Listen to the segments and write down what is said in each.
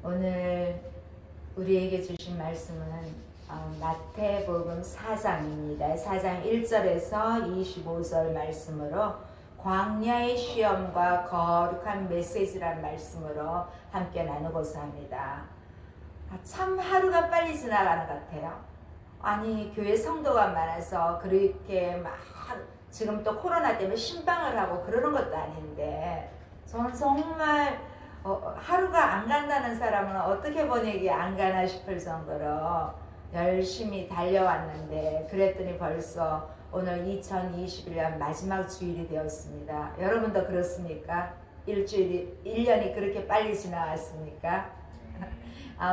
오늘 우리에게 주신 말씀은 마태복음 4장입니다. 4장 1절에서 25절 말씀으로 광야의 시험과 거룩한 메시지란 말씀으로 함께 나누고자 합니다. 참 하루가 빨리 지나가는 것 같아요. 아니, 교회 성도가 많아서 그렇게 막 지금 또 코로나 때문에 신방을 하고 그러는 것도 아닌데, 저는 정말 하루가 안 간다는 사람은 어떻게 보내기 안 가나 싶을 정도로 열심히 달려왔는데, 그랬더니 벌써 오늘 2021년 마지막 주일이 되었습니다. 여러분도 그렇습니까? 1년이 그렇게 빨리 지나갔습니까?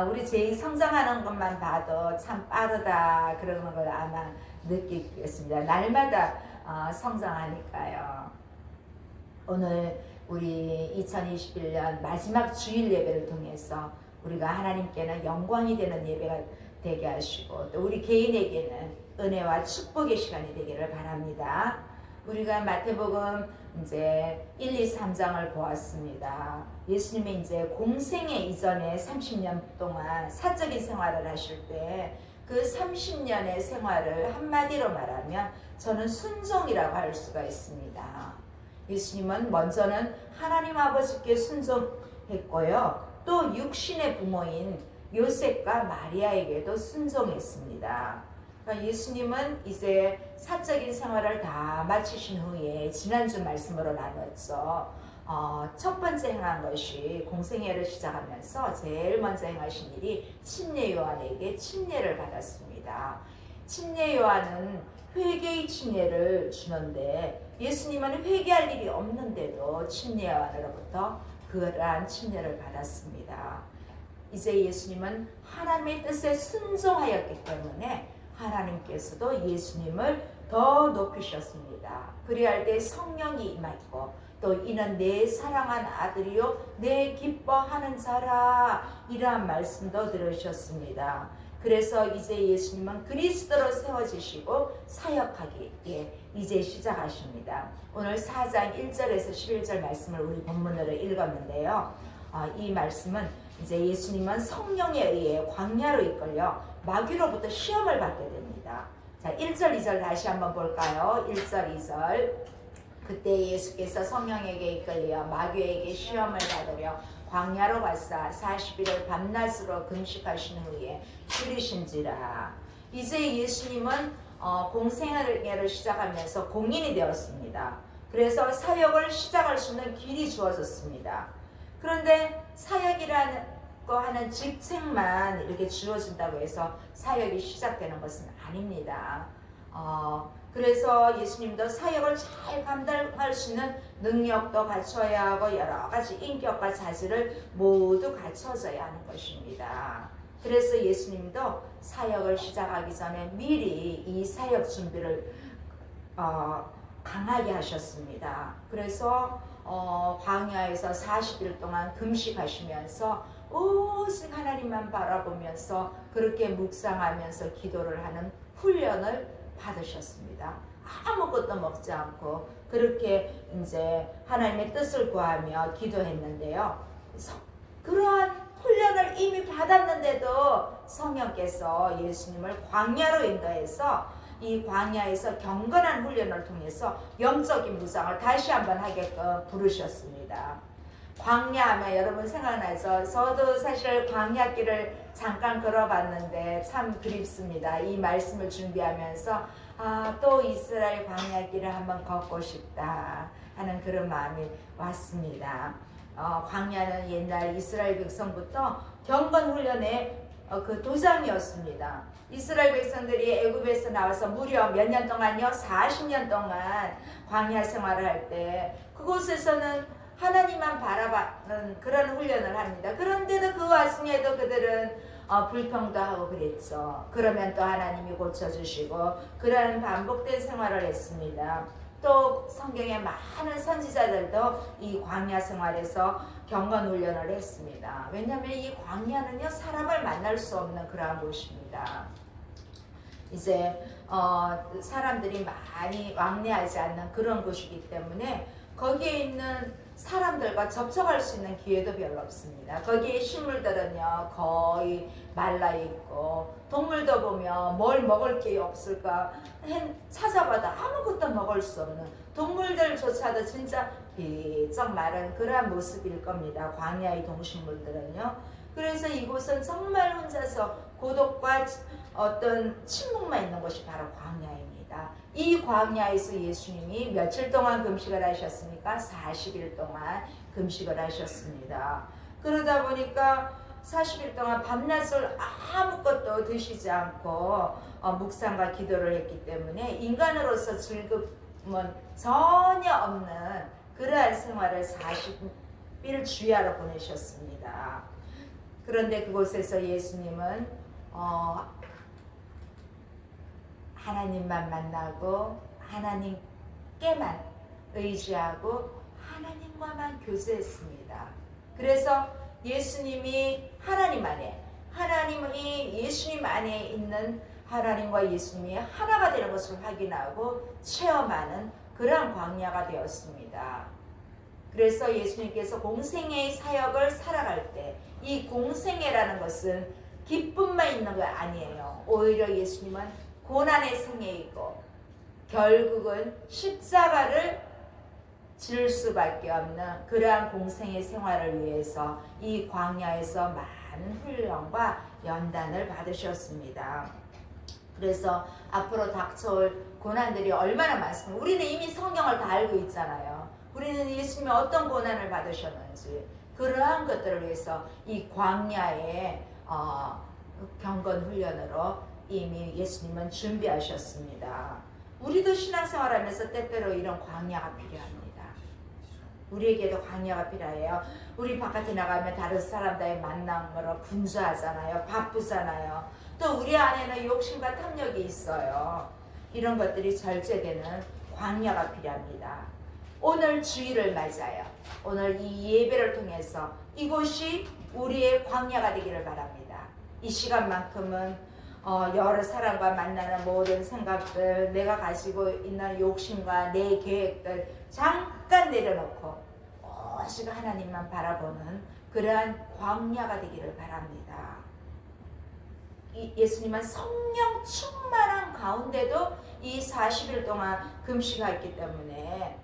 우리 제일 성장하는 것만 봐도 참 빠르다 그러는 걸 아마 느끼겠습니다. 날마다 성장하니까요. 오늘 우리 2021년 마지막 주일 예배를 통해서 우리가 하나님께는 영광이 되는 예배가 되게 하시고, 또 우리 개인에게는 은혜와 축복의 시간이 되기를 바랍니다. 우리가 마태복음 이제 1, 2, 3장을 보았습니다. 예수님이 이제 공생애 이전에 30년 동안 사적인 생활을 하실 때 그 30년의 생활을 한마디로 말하면 저는 순종이라고 할 수가 있습니다. 예수님은 먼저는 하나님 아버지께 순종했고요. 또 육신의 부모인 요셉과 마리아에게도 순종했습니다. 그러니까 예수님은 이제 사적인 생활을 다 마치신 후에 지난주 말씀으로 나눴죠. 첫 번째 행한 것이 공생애를 시작하면서 제일 먼저 행하신 일이 침례 요한에게 침례를 받았습니다. 침례 요한은 회개의 침례를 주는데, 예수님은 회개할 일이 없는데도 침례 요한으로부터 그러한 침례를 받았습니다. 이제 예수님은 하나님의 뜻에 순종하였기 때문에 하나님께서도 예수님을 더 높이셨습니다. 그리할 때 성령이 임하고, 또 이는 내 사랑한 아들이요 내 기뻐하는 자라, 이러한 말씀도 들으셨습니다. 그래서 이제 예수님은 그리스도로 세워지시고 사역하기에 이제 시작하십니다. 오늘 4장 1절에서 11절 말씀을 우리 본문으로 읽었는데요. 이 말씀은 이제 예수님은 성령에 의해 광야로 이끌려 마귀로부터 시험을 받게 됩니다. 자, 1절 2절 다시 한번 볼까요? 1절 2절. 그때 예수께서 성령에게 이끌려 마귀에게 시험을 받으려 광야로 가사 40일을 밤낮으로 금식하신 후에 죽으신지라. 이제 예수님은 공생애를 시작하면서 공인이 되었습니다. 그래서 사역을 시작할 수 있는 길이 주어졌습니다. 그런데 사역이라는 하는 직책만 이렇게 주어진다고 해서 사역이 시작되는 것은 아닙니다. 그래서 예수님도 사역을 잘 감당할 수 있는 능력도 갖춰야 하고 여러 가지 인격과 자질을 모두 갖춰져야 하는 것입니다. 그래서 예수님도 사역을 시작하기 전에 미리 이 사역 준비를 강하게 하셨습니다. 그래서 광야에서 40일 동안 금식하시면서 오직 하나님만 바라보면서 그렇게 묵상하면서 기도를 하는 훈련을 받으셨습니다. 아무것도 먹지 않고 그렇게 이제 하나님의 뜻을 구하며 기도했는데요. 그러한 훈련을 이미 받았는데도 성령께서 예수님을 광야로 인도해서 이 광야에서 경건한 훈련을 통해서 영적인 무장을 다시 한번 하게끔 부르셨습니다. 광야하면 여러분 생각나죠? 저도 사실 광야길을 잠깐 걸어봤는데 참 그립습니다. 이 말씀을 준비하면서 또 이스라엘 광야길을 한번 걷고 싶다 하는 그런 마음이 왔습니다. 광야는 옛날 이스라엘 백성부터 경건 훈련의 그 도장이었습니다. 이스라엘 백성들이 애굽에서 나와서 무려 몇 년 동안요? 40년 동안 광야 생활을 할 때 그곳에서는 하나님만 바라보는 그런 훈련을 합니다. 그런데도 그 와중에도 그들은 불평도 하고 그랬죠. 그러면 또 하나님이 고쳐주시고 그런 반복된 생활을 했습니다. 또 성경의 많은 선지자들도 이 광야 생활에서 경건 훈련을 했습니다. 왜냐하면 이 광야는요 사람을 만날 수 없는 그러한 곳입니다. 이제 사람들이 많이 왕래하지 않는 그런 곳이기 때문에 거기에 있는 사람들과 접촉할 수 있는 기회도 별로 없습니다. 거기에 식물들은요 거의 말라 있고, 동물도 보면 뭘 먹을 게 없을까 찾아봐도 아무것도 먹을 수 없는, 동물들조차도 진짜 비쩍 마른 그러한 모습일 겁니다. 광야의 동식물들은요. 그래서 이곳은 정말 혼자서 고독과 어떤 침묵만 있는 곳이 바로 광야입니다. 이 광야에서 예수님이 며칠 동안 금식을 하셨습니까? 40일 동안 금식을 하셨습니다. 그러다 보니까 40일 동안 밤낮을 아무것도 드시지 않고 묵상과 기도를 했기 때문에 인간으로서 즐거움은 전혀 없는 그러한 생활을 40일 주야로 보내셨습니다. 그런데 그곳에서 예수님은 하나님만 만나고 하나님께만 의지하고 하나님과만 교제했습니다. 그래서 예수님이 하나님 안에, 하나님이 예수님 안에 있는 하나님과 예수님이 하나가 되는 것을 확인하고 체험하는 그러한 광야가 되었습니다. 그래서 예수님께서 공생애의 사역을 살아갈 때 이 공생애라는 것은 기쁨만 있는 거 아니에요. 오히려 예수님은 고난의 생애이고 결국은 십자가를 질 수밖에 없는 그러한 공생의 생활을 위해서 이 광야에서 많은 훈련과 연단을 받으셨습니다. 그래서 앞으로 닥쳐올 고난들이 얼마나 많습니까? 우리는 이미 성경을 다 알고 있잖아요. 우리는 예수님이 어떤 고난을 받으셨는지, 그러한 것들을 위해서 이 광야의 경건 훈련으로 이미 예수님은 준비하셨습니다. 우리도 신앙생활하면서 때때로 이런 광야가 필요합니다. 우리에게도 광야가 필요해요. 우리 바깥에 나가면 다른 사람들의 만남으로 분주하잖아요. 바쁘잖아요. 또 우리 안에는 욕심과 탐욕이 있어요. 이런 것들이 절제되는 광야가 필요합니다. 오늘 주일을 맞아요. 오늘 이 예배를 통해서 이곳이 우리의 광야가 되기를 바랍니다. 이 시간만큼은 여러 사람과 만나는 모든 생각들, 내가 가지고 있는 욕심과 내 계획들 잠깐 내려놓고 오직 하나님만 바라보는 그러한 광야가 되기를 바랍니다. 예수님은 성령 충만한 가운데도 이 40일 동안 금식했기 때문에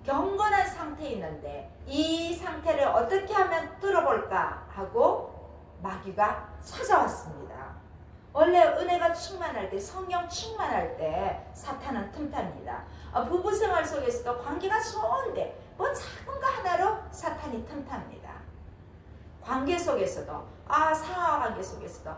경건한 상태에 있는데 이 상태를 어떻게 하면 뚫어볼까 하고 마귀가 찾아왔습니다. 원래 은혜가 충만할 때, 성령 충만할 때 사탄은 틈탑니다. 부부생활 속에서도 관계가 좋은데 뭐 작은 거 하나로 사탄이 틈탑니다. 관계 속에서도, 상하 관계 속에서도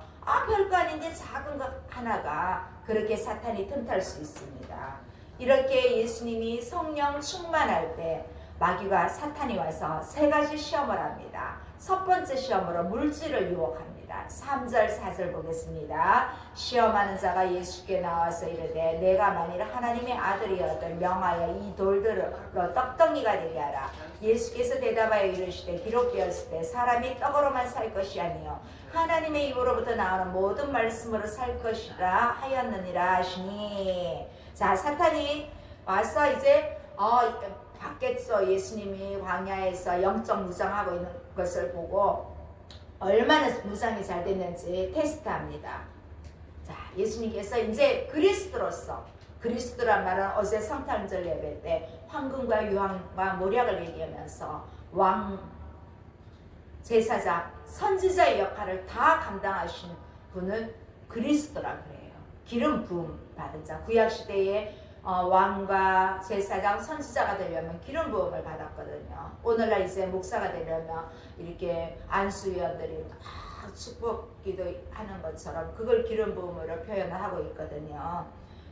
별거 아닌데 작은 것 하나가 그렇게 사탄이 틈탈 수 있습니다. 이렇게 예수님이 성령 충만할 때 마귀가, 사탄이 와서 세 가지 시험을 합니다. 첫 번째 시험으로 물질을 유혹합니다. 3절 4절 보겠습니다. 시험하는 자가 예수께 나와서 이르되 내가 만일 하나님의 아들이었던 명하여 이 돌들로 떡덩이가 되게 하라. 예수께서 대답하여 이르시되 기록되었을 때 사람이 떡으로만 살 것이 아니요 하나님의 입으로부터 나오는 모든 말씀으로 살 것이라 하였느니라 하시니. 자, 사탄이 와서 이제 받겠죠. 예수님이 광야에서 영적 무장하고 있는 것을 보고 얼마나 무장이 잘 됐는지 테스트합니다. 자, 예수님께서 이제 그리스도란 말은 어제 성탄절 예배 때 황금과 유황과 모략을 얘기하면서 왕, 제사장, 선지자의 역할을 다 감당하신 분은 그리스도라 그래요. 기름 부음 받은 자. 구약시대에 왕과 제사장, 선지자가 되려면 기름 부음을 받았거든요. 오늘날 이제 목사가 되려면 이렇게 안수위원들이 막 축복 기도하는 것처럼 그걸 기름 부음으로 표현을 하고 있거든요.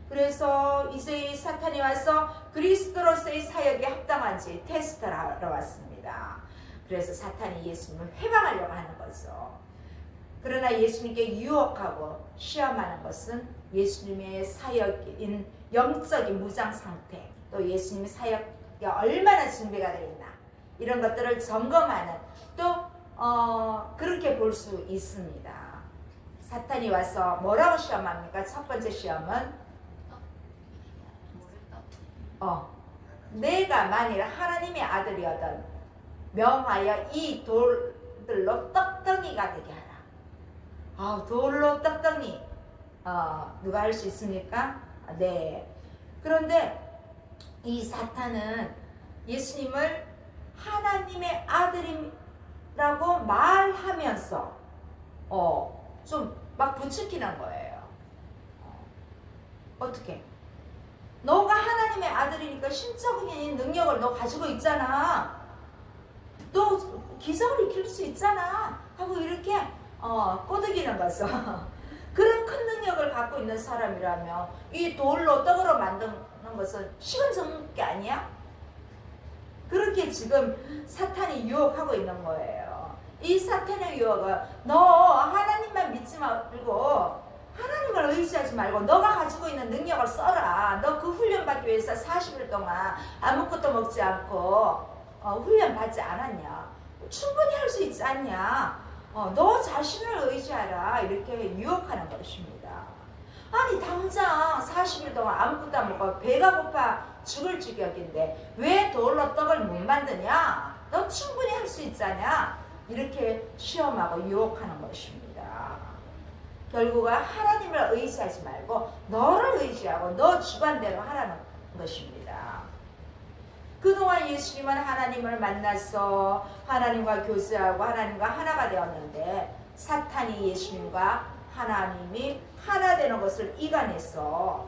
그래서 이제 사탄이 와서 그리스도로서의 사역에 합당한지 테스트를 하러 왔습니다. 그래서 사탄이 예수님을 해방하려고 하는 거죠. 그러나 예수님께 유혹하고 시험하는 것은 예수님의 사역인 영적인 무장 상태, 또 예수님의 사역에 얼마나 준비가 되어 있나, 이런 것들을 점검하는, 또 그렇게 볼 수 있습니다. 사탄이 와서 뭐라고 시험합니까? 첫 번째 시험은 내가 만일 하나님의 아들이거든 명하여 이 돌들로 떡덩이가 되게 하라. 돌로 떡덩이 누가 할 수 있습니까? 네. 그런데 이 사탄은 예수님을 하나님의 아들이라고 말하면서 좀 막 부추기는 거예요. 어떻게? 너가 하나님의 아들이니까 신적인 능력을 너 가지고 있잖아. 너 기적을 일으킬 수 있잖아. 하고 이렇게 꼬드기는 거죠. 그런 큰 능력을 갖고 있는 사람이라면 이 돌로 떡으로 만드는 것은 시간 적는 게 아니야? 그렇게 지금 사탄이 유혹하고 있는 거예요. 이 사탄의 유혹은 너 하나님만 믿지 말고 하나님을 의지하지 말고 너가 가지고 있는 능력을 써라. 너 그 훈련 받기 위해서 40일 동안 아무것도 먹지 않고 훈련 받지 않았냐? 충분히 할 수 있지 않냐? 너 자신을 의지하라. 이렇게 유혹하는 것입니다. 아니 당장 40일 동안 아무것도 안 먹고 배가 고파 죽을 지경인데 왜 돌로 떡을 못 만드냐? 너 충분히 할 수 있잖냐? 이렇게 시험하고 유혹하는 것입니다. 결국은 하나님을 의지하지 말고 너를 의지하고 너 주관대로 하라는 것입니다. 그동안 예수님은 하나님을 만나서 하나님과 교제하고 하나님과 하나가 되었는데 사탄이 예수님과 하나님이 하나 되는 것을 이간해서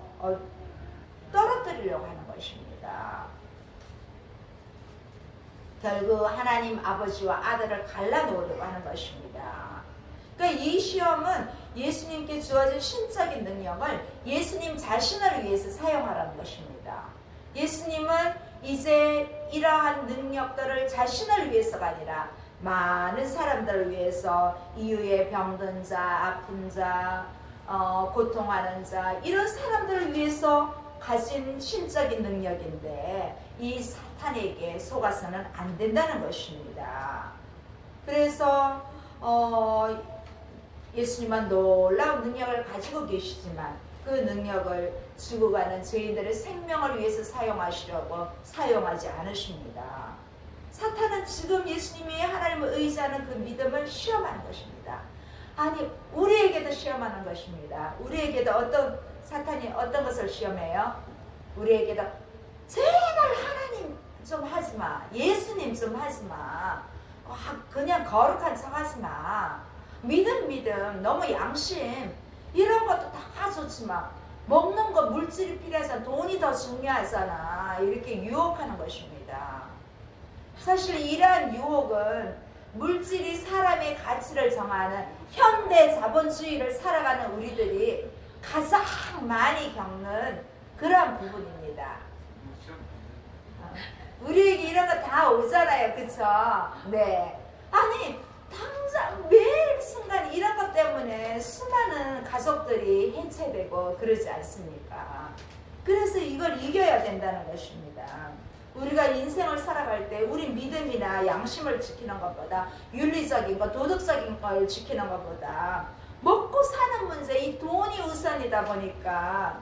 떨어뜨리려고 하는 것입니다. 결국 하나님 아버지와 아들을 갈라놓으려고 하는 것입니다. 그러니까 이 시험은 예수님께 주어진 신적인 능력을 예수님 자신을 위해서 사용하라는 것입니다. 예수님은 이제 이러한 능력들을 자신을 위해서가 아니라 많은 사람들을 위해서 이유에 병든 자, 아픈 자, 고통하는 자 이런 사람들을 위해서 가진 신적인 능력인데 이 사탄에게 속아서는 안 된다는 것입니다. 그래서 예수님은 놀라운 능력을 가지고 계시지만 그 능력을 죽어가는 죄인들의 생명을 위해서 사용하시려고 사용하지 않으십니다. 사탄은 지금 예수님이 하나님을 의지하는 그 믿음을 시험하는 것입니다. 아니 우리에게도 시험하는 것입니다. 우리에게도 사탄이 어떤 것을 시험해요? 우리에게도 제발 하나님 좀 하지마. 예수님 좀 하지마. 그냥 거룩한 척 하지마. 믿음 너무 양심 이런 것도 다 좋지만 먹는 거 물질이 필요하잖아. 돈이 더 중요하잖아. 이렇게 유혹하는 것입니다. 사실 이러한 유혹은 물질이 사람의 가치를 정하는 현대 자본주의를 살아가는 우리들이 가장 많이 겪는 그러한 부분입니다. 우리에게 이런 거 다 오잖아요. 그쵸? 네. 아니 당장 매일 순간 이런 것 때문에 수많은 가족들이 해체되고 그러지 않습니까? 그래서 이걸 이겨야 된다는 것입니다. 우리가 인생을 살아갈 때 우리 믿음이나 양심을 지키는 것보다 윤리적인 것, 도덕적인 걸 지키는 것보다 먹고 사는 문제, 이 돈이 우선이다 보니까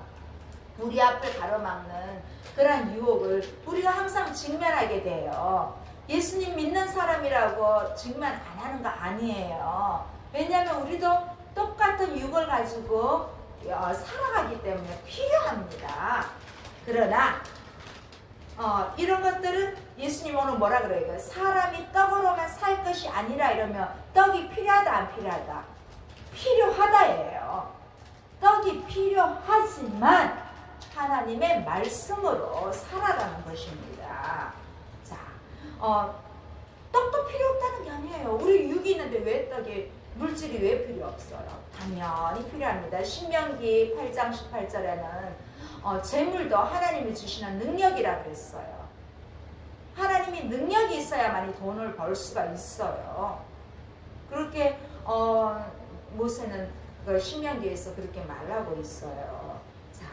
우리 앞을 가로막는 그런 유혹을 우리가 항상 직면하게 돼요. 예수님 믿는 사람이라고 직면 안 하는 거 아니에요. 왜냐하면 우리도 똑같은 육을 가지고 살아가기 때문에 필요합니다. 그러나 이런 것들은 예수님 오늘 뭐라 그래요? 사람이 떡으로만 살 것이 아니라 이러면 떡이 필요하다 안 필요하다? 필요하다예요. 떡이 필요하지만 하나님의 말씀으로 살아가는 것입니다. 자, 떡도 필요 없다는 게 아니에요. 우리 육이 있는데 왜 떡이 물질이 왜 필요 없어요? 당연히 필요합니다. 신명기 8장 18절에는 재물도 하나님이 주시는 능력이라 그랬어요. 하나님이 능력이 있어야만이 돈을 벌 수가 있어요. 그렇게 모세는 그 신명기에서 그렇게 말하고 있어요. 자,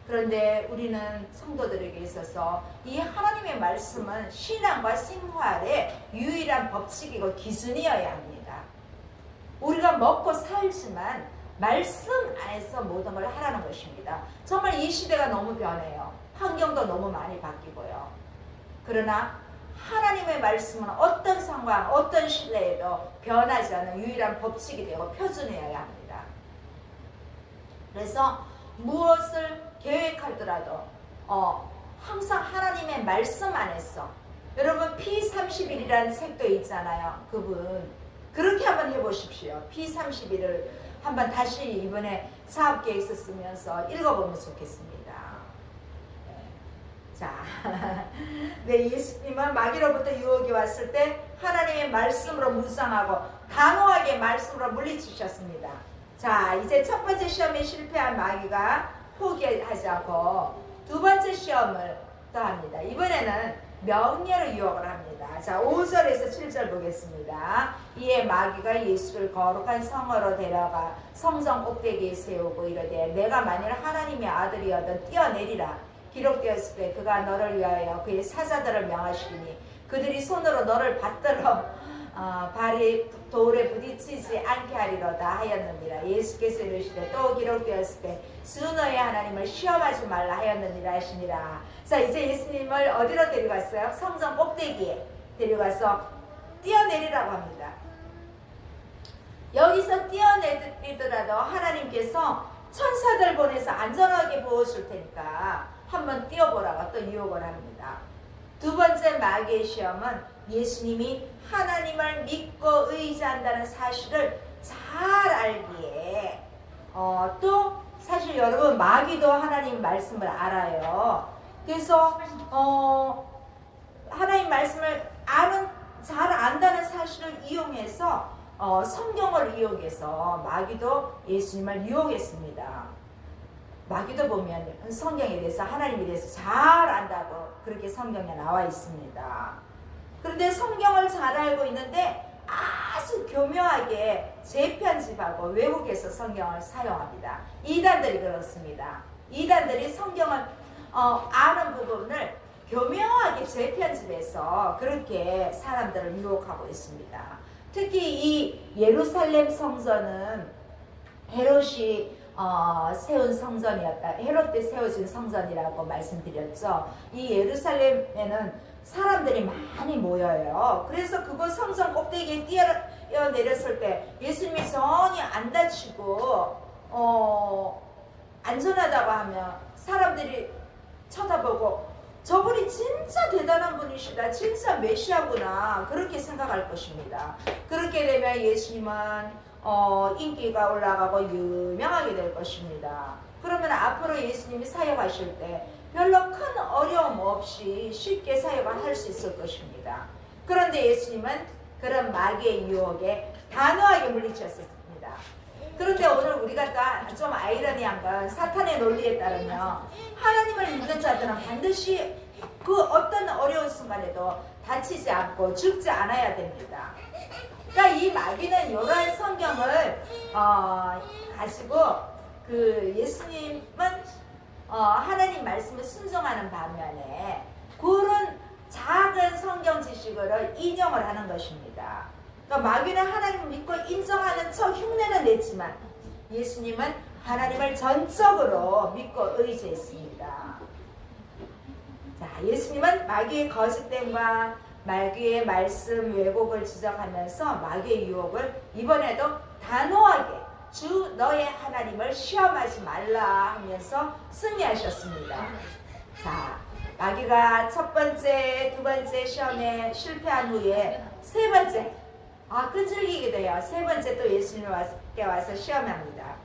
그런데 우리는 성도들에게 있어서 이 하나님의 말씀은 신앙과 생활의 유일한 법칙이고 기준이어야 합니다. 우리가 먹고 살지만 말씀 안에서 모든 걸 하라는 것입니다. 정말 이 시대가 너무 변해요. 환경도 너무 많이 바뀌고요. 그러나 하나님의 말씀은 어떤 상황, 어떤 신뢰에도 변하지 않는 유일한 법칙이 되고 표준이어야 합니다. 그래서 무엇을 계획하더라도 항상 하나님의 말씀 안에서, 여러분 P31이라는 책도 있잖아요. 그분 그렇게 한번 해보십시오. P31을 한번 다시 이번에 사업계획서 쓰면서 읽어보면 좋겠습니다. 자, 네, 예수님은 마귀로부터 유혹이 왔을 때 하나님의 말씀으로 무장하고 단호하게 말씀으로 물리치셨습니다. 자, 이제 첫 번째 시험에 실패한 마귀가 포기하지 않고 두 번째 시험을 또 합니다. 이번에는 명예로 유혹을 합니다. 자, 5절에서 7절 보겠습니다. 이에 마귀가 예수를 거룩한 성으로 데려가 성전 꼭대기에 세우고 이르되 내가 만일 하나님의 아들이어든 뛰어내리라. 기록되었을 때 그가 너를 위하여 그의 사자들을 명하시니 그들이 손으로 너를 받들어 발이 돌에 부딪히지 않게 하리로다 하였느니라. 예수께서 이르시되 또 기록되었을 때 주 너의 하나님을 시험하지 말라 하였느니라 하시니라. 자, 이제 예수님을 어디로 데려갔어요? 성전 꼭대기에 데려가서 뛰어내리라고 합니다. 여기서 뛰어내리더라도 하나님께서 천사들 보내서 안전하게 보호줄 테니까 한번 뛰어보라고 또 유혹을 합니다. 두 번째 마귀의 시험은 예수님이 하나님을 믿고 의지한다는 사실을 잘 알기에 또 사실 여러분 마귀도 하나님 말씀을 알아요. 그래서 하나님 말씀을 잘 안다는 사실을 이용해서 성경을 이용해서 마귀도 예수님을 유혹했습니다. 마귀도 보면 성경에 대해서 하나님에 대해서 잘 안다고 그렇게 성경에 나와 있습니다. 그런데 성경을 잘 알고 있는데 아주 교묘하게 재편집하고 왜곡해서 성경을 사용합니다. 이단들이 그렇습니다. 이단들이 성경을 아는 부분을 교묘하게 재편집해서 그렇게 사람들을 유혹하고 있습니다. 특히 이 예루살렘 성전은 헤롯이 세운 성전이었다. 헤롯 때 세워진 성전이라고 말씀드렸죠. 이 예루살렘에는 사람들이 많이 모여요. 그래서 그곳 성전 꼭대기에 뛰어내렸을 때 예수님이 전혀 안 다치고 안전하다고 하면 사람들이 쳐다보고 저분이 진짜 대단한 분이시다, 진짜 메시아구나, 그렇게 생각할 것입니다. 그렇게 되면 예수님은 인기가 올라가고 유명하게 될 것입니다. 그러면 앞으로 예수님이 사역하실 때 별로 큰 어려움 없이 쉽게 사역을 할 수 있을 것입니다. 그런데 예수님은 그런 마귀의 유혹에 단호하게 물리쳤습니다. 그런데 오늘 우리가 좀 아이러니한 건 사탄의 논리에 따르면 하나님을 믿는 자들은 반드시 그 어떤 어려운 순간에도 다치지 않고 죽지 않아야 됩니다. 그러니까 이 마귀는 이러한 성경을 가지고 그 예수님은 하나님 말씀을 순종하는 반면에 그런 작은 성경 지식을 인용을 하는 것입니다. 그러니까 마귀는 하나님을 믿고 인정하는 척 흉내는 냈지만 예수님은 하나님을 전적으로 믿고 의지했습니다. 자, 예수님은 마귀의 거짓됨과 마귀의 말씀 왜곡을 지적하면서 마귀의 유혹을 이번에도 단호하게 주 너의 하나님을 시험하지 말라 하면서 승리하셨습니다. 자, 마귀가 첫 번째, 두 번째 시험에 실패한 후에 세 번째, 끈질기게 돼요. 세 번째 또 예수님께 와서 시험합니다.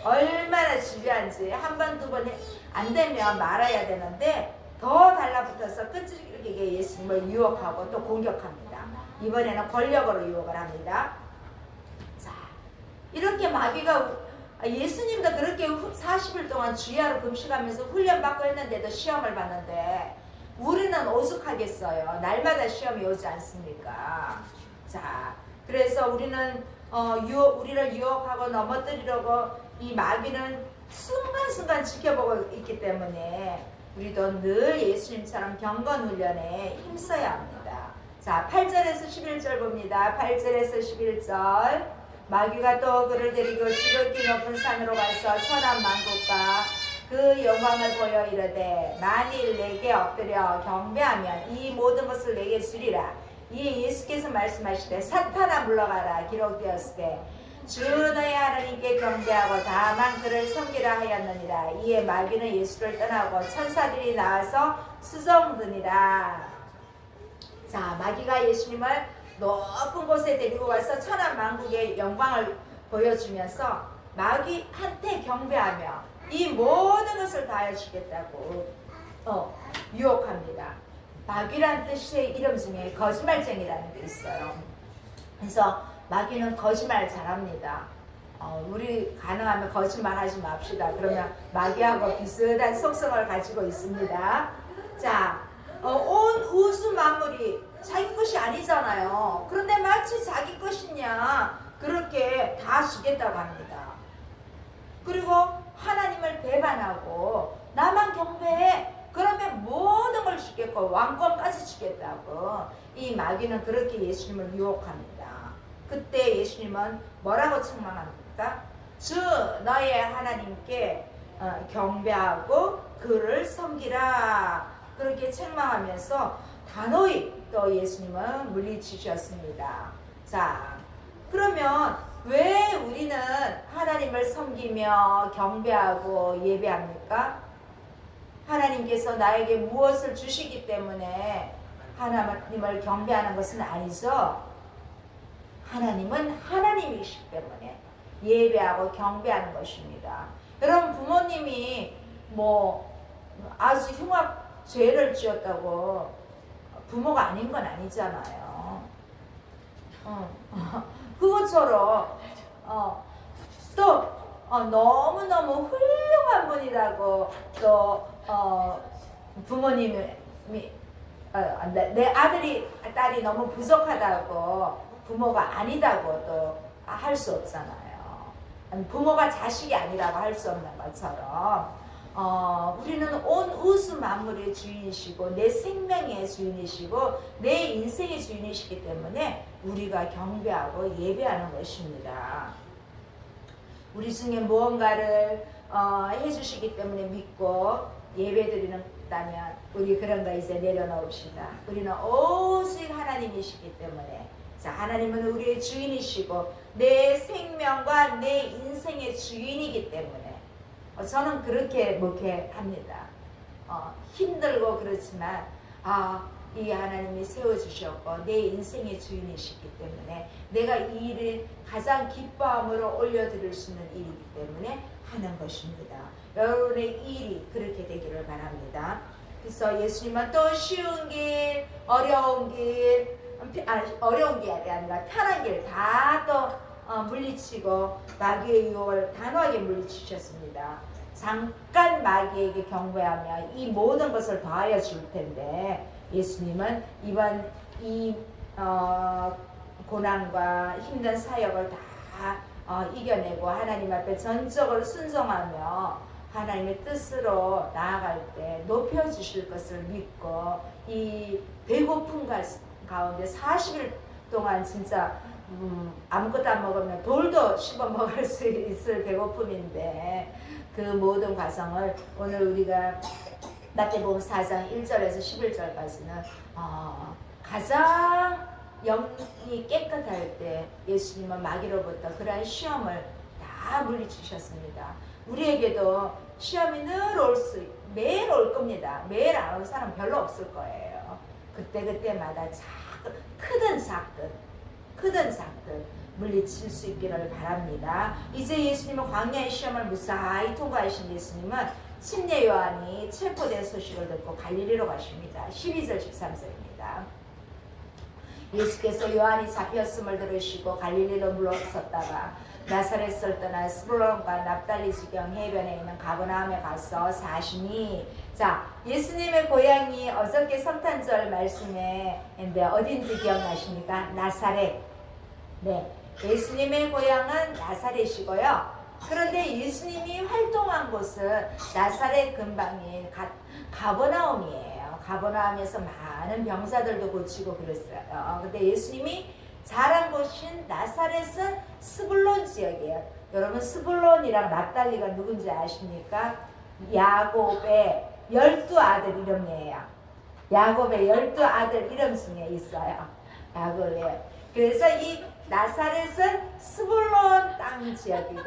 얼마나 중요한지 한 번, 두 번이 안 되면 말아야 되는데 더 달라붙어서 끈질기게 예수님을 유혹하고 또 공격합니다. 이번에는 권력으로 유혹을 합니다. 자, 이렇게 마귀가 예수님도 그렇게 40일 동안 주야로 금식하면서 훈련받고 했는데도 시험을 받는데 우리는 오죽하겠어요. 날마다 시험이 오지 않습니까? 자, 그래서 우리는 우리를 유혹하고 넘어뜨리려고 이 마귀는 순간순간 지켜보고 있기 때문에 우리도 늘 예수님처럼 경건 훈련에 힘써야 합니다. 자, 8절에서 11절 봅니다. 8절에서 11절. 마귀가 또 그를 데리고 지극히 높은 산으로 가서 천한 만국과 그 영광을 보여 이르되 만일 내게 엎드려 경배하면 이 모든 것을 내게 주리라. 이에 예수께서 말씀하시되 사탄아 물러가라 기록되었을 때 주 너의 하나님께 경배하고 다만 그를 섬기라 하였느니라. 이에 마귀는 예수를 떠나고 천사들이 나와서 수종드니라. 자, 마귀가 예수님을 높은 곳에 데리고 가서 천한 만국의 영광을 보여주면서 마귀한테 경배하며 이 모든 것을 다하여 주겠다고 유혹합니다. 마귀란 뜻의 이름 중에 거짓말쟁이라는 게 있어요. 그래서 마귀는 거짓말 잘합니다. 우리 가능하면 거짓말 하지 맙시다. 그러면 마귀하고 비슷한 속성을 가지고 있습니다. 자, 온 우주 만물이 자기 것이 아니잖아요. 그런데 마치 자기 것이냐 그렇게 다 주겠다고 합니다. 그리고 하나님을 배반하고 나만 경배해 그러면 모든 걸 주겠고 왕권까지 주겠다고 이 마귀는 그렇게 예수님을 유혹합니다. 그때 예수님은 뭐라고 책망합니까? 주 너의 하나님께 경배하고 그를 섬기라 그렇게 책망하면서 단호히 또 예수님은 물리치셨습니다. 자, 그러면 왜 우리는 하나님을 섬기며 경배하고 예배합니까? 하나님께서 나에게 무엇을 주시기 때문에 하나님을 경배하는 것은 아니죠. 하나님은 하나님이시기 때문에 예배하고 경배하는 것입니다. 여러분 부모님이 아주 흉악 죄를 지었다고 부모가 아닌 건 아니잖아요. 그것처럼 또 너무너무 훌륭한 분이라고 또 부모님이 내 딸이 너무 부족하다고 부모가 아니다고 또 할 수 없잖아요. 부모가 자식이 아니라고 할 수 없는 것처럼 우리는 온 우주 만물의 주인이시고 내 생명의 주인이시고 내 인생의 주인이시기 때문에 우리가 경배하고 예배하는 것입니다. 우리 중에 무언가를 해주시기 때문에 믿고 예배드리는다면 우리 그런 거 이제 내려놓읍시다. 우리는 오직 하나님이시기 때문에 자, 하나님은 우리의 주인이시고 내 생명과 내 인생의 주인이기 때문에 저는 그렇게 목회합니다. 힘들고 그렇지만 이 하나님이 세워주셨고 내 인생의 주인이시기 때문에 내가 이 일을 가장 기뻐함으로 올려드릴 수 있는 일이기 때문에 하는 것입니다. 여러분의 일이 그렇게 되기를 바랍니다. 그래서 예수님은 또 쉬운 길, 어려운 길, 어려운 길이 아니라 편한 길 다 또 물리치고 마귀의 유혹을 단호하게 물리치셨습니다. 잠깐 마귀에게 경배하며 이 모든 것을 더하여 줄 텐데 예수님은 이번 이 고난과 힘든 사역을 다 이겨내고 하나님 앞에 전적으로 순종하며 하나님의 뜻으로 나아갈 때 높여주실 것을 믿고 이 배고픔 가운데 40일 동안 진짜 아무것도 안 먹으면 돌도 씹어 먹을 수 있을 배고픔인데 그 모든 과정을 오늘 우리가 마태복음 4장 1절에서 11절까지는 가장 영이 깨끗할 때 예수님은 마귀로부터 그러한 시험을 다 물리치셨습니다. 우리에게도 시험이 매일 올 겁니다. 매일 안 오는 사람 별로 없을 거예요. 그때마다 크든 작든 물리칠 수 있기를 바랍니다. 이제 예수님은 광야의 시험을 무사히 통과하신 예수님은 침례 요한이 체포된 소식을 듣고 갈릴리로 가십니다. 12절 13절입니다. 예수께서 요한이 잡혔음을 들으시고 갈릴리로 물러섰다가 나사렛을 떠나 스불론과 납달리 지경 해변에 있는 가버나움에 가서 사시니 자 예수님의 고향이 어저께 성탄절 말씀에 어딘지 기억나십니까? 나사렛. 네, 예수님의 고향은 나사렛이고요. 그런데 예수님이 활동한 곳은 나사렛 근방인 가버나움이에요. 가버나움에서 많은 병사들도 고치고 그랬어요. 근데 예수님이 자란 곳인 나사렛은 스불론 지역이에요. 여러분 스불론이랑 납달리가 누군지 아십니까? 야곱의 12아들 이름이에요. 야곱의 12아들 이름 중에 있어요. 야곱의. 그래서 이 나사렛은 스불론 땅 지역이고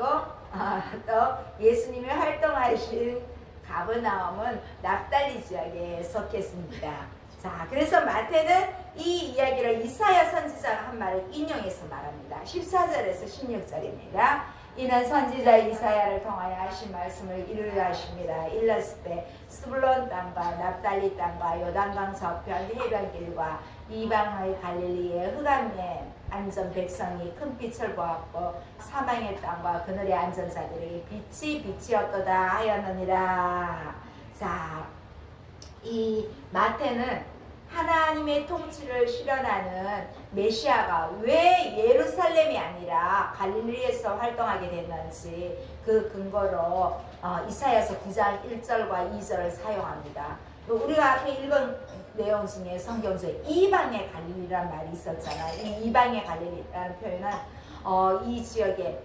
또 예수님이 활동하신 가버나움은 납달리 지역에 속했습니다. 자, 그래서 마태는 이 이야기를 이사야 선지자가 한 말을 인용해서 말합니다. 14절에서 16절입니다. 이는 선지자 이사야를 통하여 하신 말씀을 이루려 하십니다. 일렀을 때 스불론 땅과 납달리 땅과 요단강 서편 해변길과 이방의 갈릴리의 흑암에 앉은 백성이 큰 빛을 보았고 사망의 땅과 그늘에 앉은 자들에게 빛이 빛이었도다 하였느니라. 자, 이 마태는 하나님의 통치를 실현하는 메시아가 왜 예루살렘이 아니라 갈릴리에서 활동하게 됐는지 그 근거로 이사야서 9장 1절과 2절을 사용합니다. 우리가 앞에 읽은 내용 중에 성경 중에 이방의 갈릴리라는 말이 있었잖아요. 이 이방의 갈릴리라는 표현은 이 지역에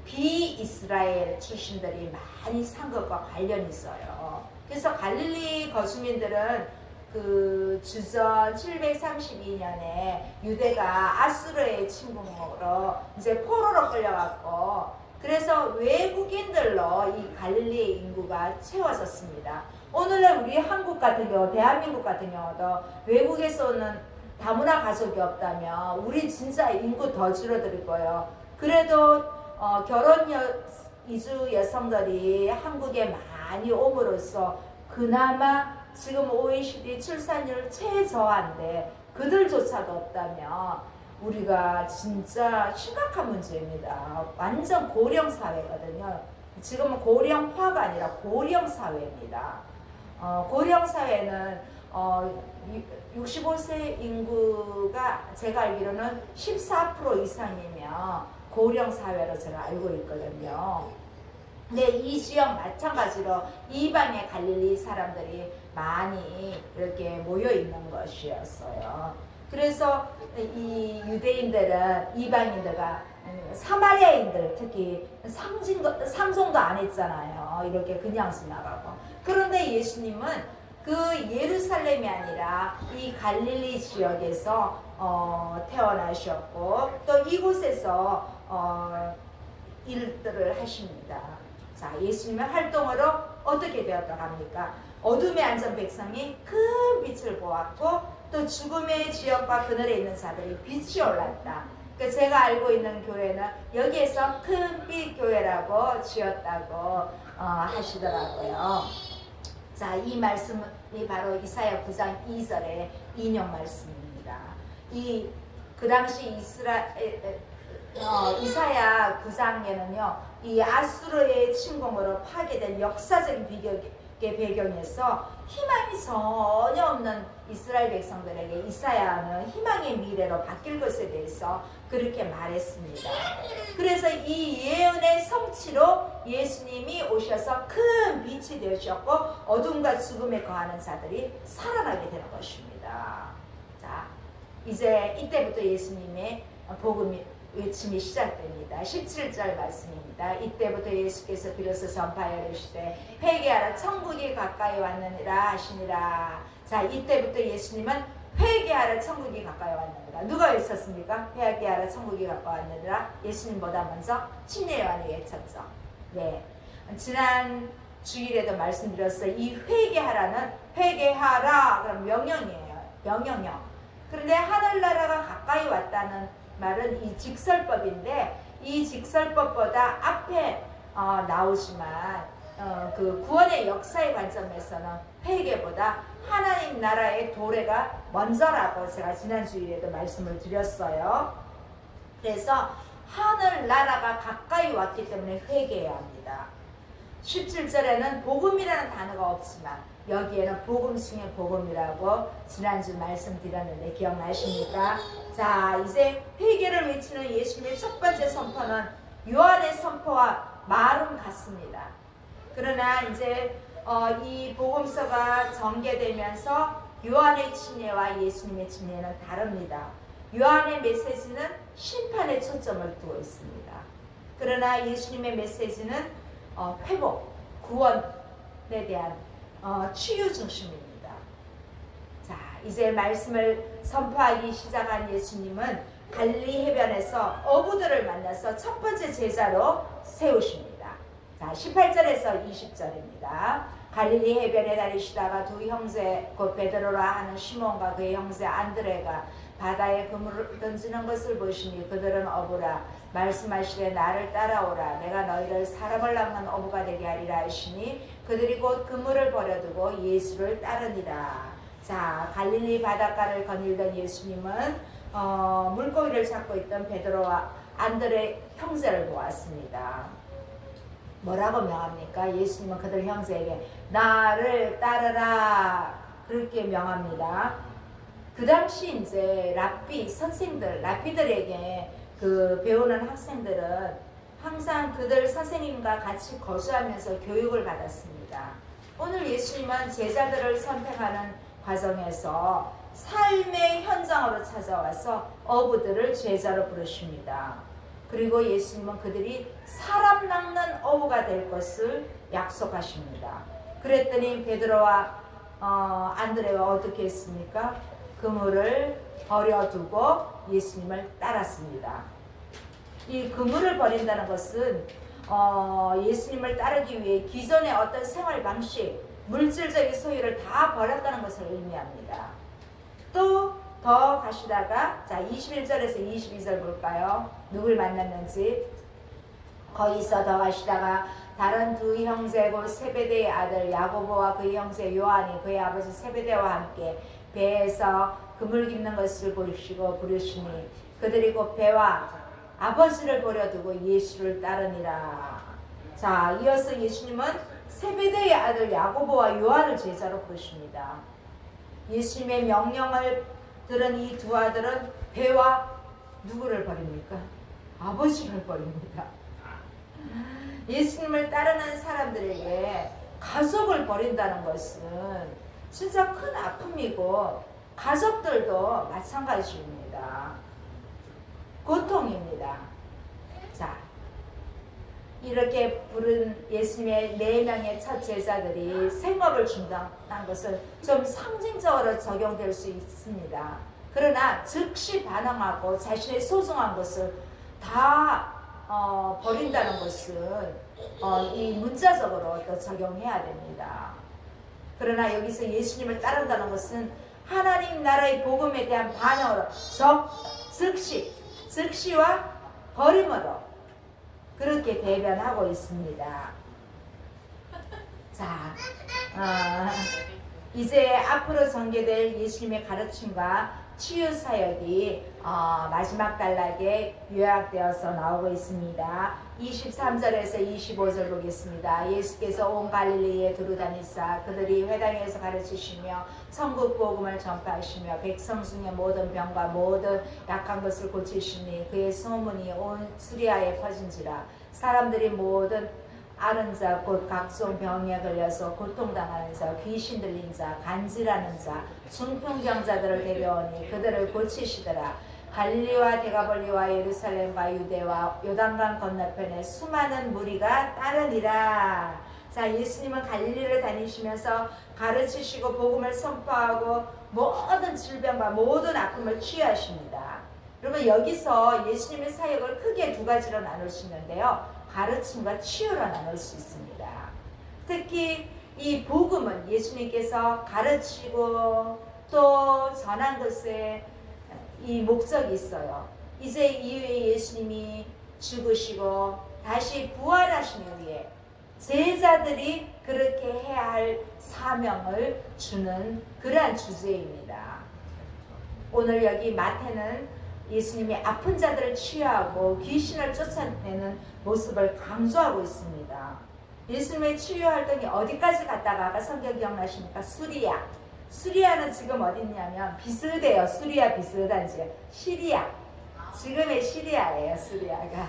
비이스라엘 출신들이 많이 산 것과 관련이 있어요. 그래서 갈릴리 거주민들은 그 주전 732년에 유대가 아수르의 침공으로 이제 포로로 끌려갔고 그래서 외국인들로 이 갈릴리의 인구가 채워졌습니다. 오늘날 우리 한국 같은 경우, 대한민국 같은 경우도 외국에서 오는 다문화 가족이 없다면 우리 진짜 인구 더 줄어들 거예요. 그래도 결혼 이주 여성들이 한국에 많이 옴으로써 그나마 지금 OECD 출산율 최저한데 그들조차도 없다면 우리가 진짜 심각한 문제입니다. 완전 고령 사회거든요. 지금은 고령화가 아니라 고령 사회입니다. 고령 사회는 65세 인구가 제가 알기로는 14% 이상이면 고령 사회로 제가 알고 있거든요. 근데 이 지역 마찬가지로 이방의 갈릴리 사람들이 많이 이렇게 모여 있는 것이었어요. 그래서 이 유대인들은 이방인들과 사마리아인들 특히 상종도 안 했잖아요. 이렇게 그냥 지나가고. 그런데 예수님은 그 예루살렘이 아니라 이 갈릴리 지역에서 태어나셨고 또 이곳에서 일들을 하십니다. 자, 예수님의 활동으로 어떻게 되었다고 합니까? 어둠에 앉은 백성이 큰 빛을 보았고 또 죽음의 지역과 그늘에 있는 자들이 빛이 올랐다. 그러니까 제가 알고 있는 교회는 여기에서 큰빛 교회라고 지었다고 하시더라고요. 자, 이 말씀이 바로 이사야 9장 2절의 인용 말씀입니다. 그 당시 이사야 9장에는요, 이 아수르의 침공으로 파괴된 역사적인 배경에서 희망이 전혀 없는 이스라엘 백성들에게 이사야는 희망의 미래로 바뀔 것에 대해서 그렇게 말했습니다. 그래서 이 예언의 성취로 예수님이 오셔서 큰 빛이 되셨고 어둠과 죽음에 거하는 자들이 살아나게 되는 것입니다. 자, 이제 이때부터 예수님의 복음이 외침이 시작됩니다. 17절 말씀입니다. 이때부터 예수께서 비로소 전파하여 이르시되 회개하라 천국이 가까이 왔느니라 하시니라. 자, 이때부터 예수님은 회개하라 천국이 가까이 왔느니라. 누가 외쳤습니까? 회개하라 천국이 가까이 왔느니라. 예수님보다 먼저 침례 요한이 외쳤죠. 네, 지난 주일에도 말씀드렸어요. 이 회개하라는 회개하라 그럼 명령이에요. 명령형. 그런데 하늘나라가 가까이 왔다는 말은 이 직설법인데 이 직설법보다 앞에 나오지만 그 구원의 역사의 관점에서는 회개보다 하나님 나라의 도래가 먼저라고 제가 지난 주일에도 말씀을 드렸어요. 그래서 하늘 나라가 가까이 왔기 때문에 회개해야 합니다. 17절에는 복음이라는 단어가 없지만 여기에는 복음 중에 복음이라고 지난주 말씀드렸는데 기억나십니까? 자, 이제 회개를 외치는 예수님의 첫 번째 선포는 요한의 선포와 말은 같습니다. 그러나 이제 이 복음서가 전개되면서 요한의 침례와 예수님의 침례는 다릅니다. 요한의 메시지는 심판에 초점을 두고 있습니다. 그러나 예수님의 메시지는 회복, 구원, 대한 치유 중심입니다. 자, 이제 말씀을 선포하기 시작한 예수님은 갈릴리 해변에서 어부들을 만나서 첫 번째 제자로 세우십니다. 자, 18절에서 20절입니다. 갈릴리 해변에 다니시다가 두 형제 곧 베드로라 하는 시몬과 그의 형제 안드레가 바다에 그물을 던지는 것을 보시니 그들은 어부라. 말씀하시되 나를 따라오라. 내가 너희를 사람을 낚는 어부가 되게 하리라 하시니 그들이 곧 그물을 버려두고 예수를 따르니라. 자, 갈릴리 바닷가를 거닐던 예수님은 물고기를 잡고 있던 베드로와 안드레 형제를 보았습니다. 뭐라고 명합니까? 예수님은 그들 형제에게 나를 따르라 그렇게 명합니다. 그 당시 이제 랍비들에게 그 배우는 학생들은 항상 그들 선생님과 같이 거주하면서 교육을 받았습니다. 오늘 예수님은 제자들을 선택하는 과정에서 삶의 현장으로 찾아와서 어부들을 제자로 부르십니다. 그리고 예수님은 그들이 사람 낚는 어부가 될 것을 약속하십니다. 그랬더니 베드로와 안드레가 어떻게 했습니까? 그물을 버려두고 예수님을 따랐습니다. 이 그물을 버린다는 것은 예수님을 따르기 위해 기존의 어떤 생활 방식, 물질적인 소유를 다 버렸다는 것을 의미합니다. 또 더 가시다가 자 21절에서 22절 볼까요? 누굴 만났는지. 거기서 더 가시다가 다른 두 형제 곧 세베대의 아들 야고보와 그의 형제 요한이 그의 아버지 세베대와 함께 배에서 그물 깁는 것을 보시고 부르시니 그들이 곧 배와 아버지를 버려두고 예수를 따르니라. 자, 이어서 예수님은 세베대의 아들 야고보와 요한을 제자로 부르십니다. 예수님의 명령을 들은 이 두 아들은 배와 누구를 버립니까? 아버지를 버립니다. 예수님을 따르는 사람들에게 가족을 버린다는 것은 진짜 큰 아픔이고 가족들도 마찬가지입니다. 고통입니다. 자, 이렇게 부른 예수님의 4명의 첫 제자들이 생업을 중단한 것은 좀 상징적으로 적용될 수 있습니다. 그러나 즉시 반항하고 자신의 소중한 것을 다 버린다는 것은 이 문자적으로 또 적용해야 됩니다. 그러나 여기서 예수님을 따른다는 것은 하나님 나라의 복음에 대한 반응으로 즉시와 버림으로 그렇게 대변하고 있습니다. 자, 이제 앞으로 전개될 예수님의 가르침과 치유 사역이 마지막 단락에 요약되어서 나오고 있습니다. 23절에서 25절 보겠습니다. 예수께서 온 갈릴리에 두루 다니사 그들이 회당에서 가르치시며 천국 복음을 전파하시며 백성 중에 모든 병과 모든 약한 것을 고치시니 그의 소문이 온 수리아에 퍼진지라. 사람들이 모든 앓은 자 곧 각종 병에 걸려서 고통당하는 자 귀신 들린 자 간질하는 자 중풍병자들을 데려오니 그들을 고치시더라. 갈릴리와 데가볼리와 예루살렘과 유대와 요단강 건너편에 수많은 무리가 따르니라. 자, 예수님은 갈릴리를 다니시면서 가르치시고 복음을 선포하고 모든 질병과 모든 아픔을 치유하십니다. 그러면 여기서 예수님의 사역을 크게 두 가지로 나눌 수 있는데요. 가르침과 치유로 나눌 수 있습니다. 특히 이 복음은 예수님께서 가르치고 또 전한 것에 이 목적이 있어요. 이제 이후에 예수님이 죽으시고 다시 부활하시기 위해 제자들이 그렇게 해야 할 사명을 주는 그러한 주제입니다. 오늘 여기 마태는 예수님이 아픈 자들을 치유하고 귀신을 쫓아내는 모습을 강조하고 있습니다. 예수님의 치유 활동이 어디까지 갔다가 아까 성경 기억나십니까? 수리아. 수리아는 지금 어디 있냐면 비슷해요. 수리아 비슷한 지역. 시리아. 지금의 시리아예요. 수리아가.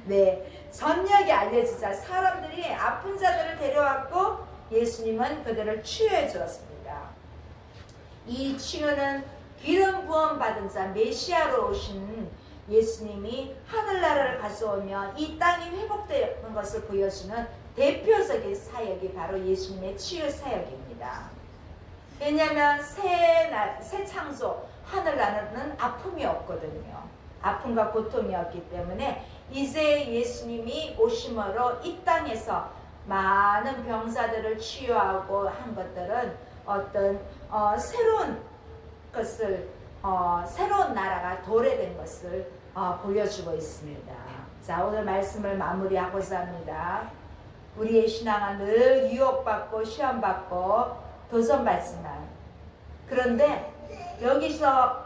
네, 전역이 알려지자 사람들이 아픈 자들을 데려왔고 예수님은 그들을 치유해 주었습니다. 이 치유는 기름 부음 받은 자 메시아로 오신 예수님이 하늘나라를 가져오며 이 땅이 회복되는 것을 보여주는 대표적인 사역이 바로 예수님의 치유 사역입니다. 왜냐하면 새 창조, 하늘나라는 아픔이 없거든요. 아픔과 고통이 없기 때문에 이제 예수님이 오심으로 이 땅에서 많은 병사들을 치유하고 한 것들은 어떤 새로운 것을 새로운 나라가 도래된 것을 보여주고 있습니다. 자, 오늘 말씀을 마무리하고자 합니다. 우리의 신앙은 늘 유혹받고 시험받고 도전받지만, 그런데 여기서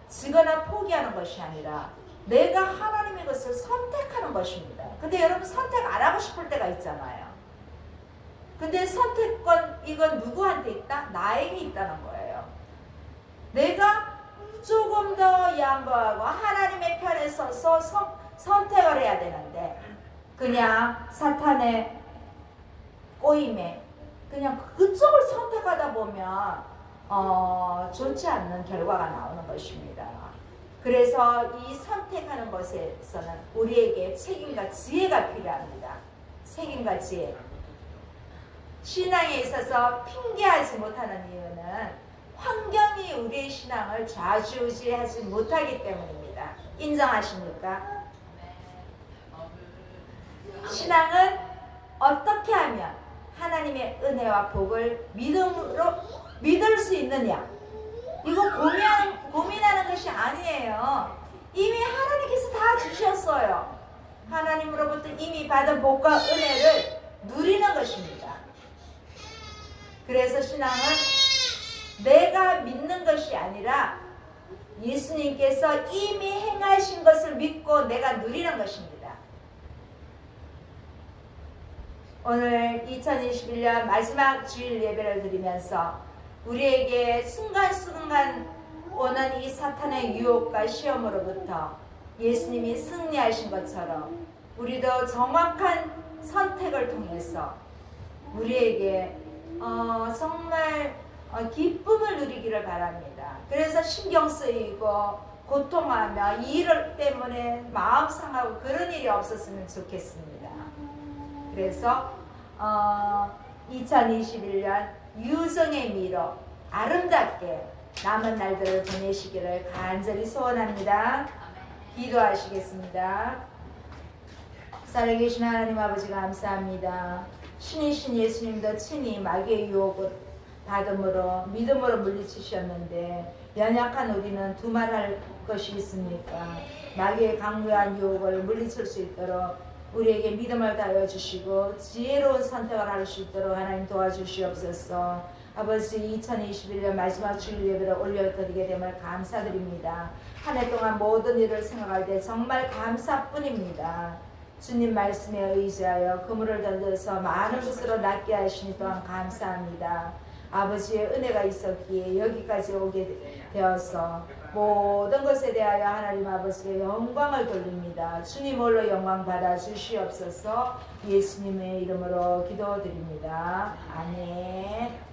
지거나 포기하는 것이 아니라 내가 하나님의 것을 선택하는 것입니다. 근데 여러분 선택 안 하고 싶을 때가 있잖아요. 근데 선택권 이건 누구한테 있다? 나에게 있다는 거예요. 내가 조금 더 양보하고 하나님의 편에 서서 선택을 해야 되는데 그냥 사탄의 꼬임에 그냥 그쪽을 선택하다 보면 좋지 않는 결과가 나오는 것입니다. 그래서 이 선택하는 것에서는 우리에게 책임과 지혜가 필요합니다. 책임과 지혜. 신앙에 있어서 핑계하지 못하는 이유는 환경이 우리의 신앙을 좌지우지하지 못하기 때문입니다. 인정하십니까? 신앙은 어떻게 하면 하나님의 은혜와 복을 믿음으로 믿을 수 있느냐? 이거 고민하는 것이 아니에요. 이미 하나님께서 다 주셨어요. 하나님으로부터 이미 받은 복과 은혜를 누리는 것입니다. 그래서 신앙은 내가 믿는 것이 아니라 예수님께서 이미 행하신 것을 믿고 내가 누리는 것입니다. 오늘 2021년 마지막 주일 예배를 드리면서 우리에게 순간순간 오는 이 사탄의 유혹과 시험으로부터 예수님이 승리하신 것처럼 우리도 정확한 선택을 통해서 우리에게 정말 기쁨을 누리기를 바랍니다. 그래서 신경 쓰이고 고통하며 이 일 때문에 마음 상하고 그런 일이 없었으면 좋겠습니다. 그래서 2021년 유성의 미로 아름답게 남은 날들을 보내시기를 간절히 소원합니다. 기도하시겠습니다. 살아계신 하나님 아버지 감사합니다. 신이신 예수님도 친히 마귀의 유혹을 받음으로 믿음으로 물리치셨는데 연약한 우리는 두말할 것이 있습니까? 마귀의 강력한 유혹을 물리칠 수 있도록 우리에게 믿음을 다하여 주시고 지혜로운 선택을 할 수 있도록 하나님 도와주시옵소서. 아버지 2021년 마지막 주일 예배를 올려드리게 됨을 감사드립니다. 한 해 동안 모든 일을 생각할 때 정말 감사뿐입니다. 주님 말씀에 의지하여 그물을 던져서 많은 것으로 낫게 하시니 또한 감사합니다. 아버지의 은혜가 있었기에 여기까지 오게 되어서 모든 것에 대하여 하나님 아버지께 영광을 돌립니다. 주님 홀로 영광 받아 주시옵소서. 예수님의 이름으로 기도드립니다. 아멘.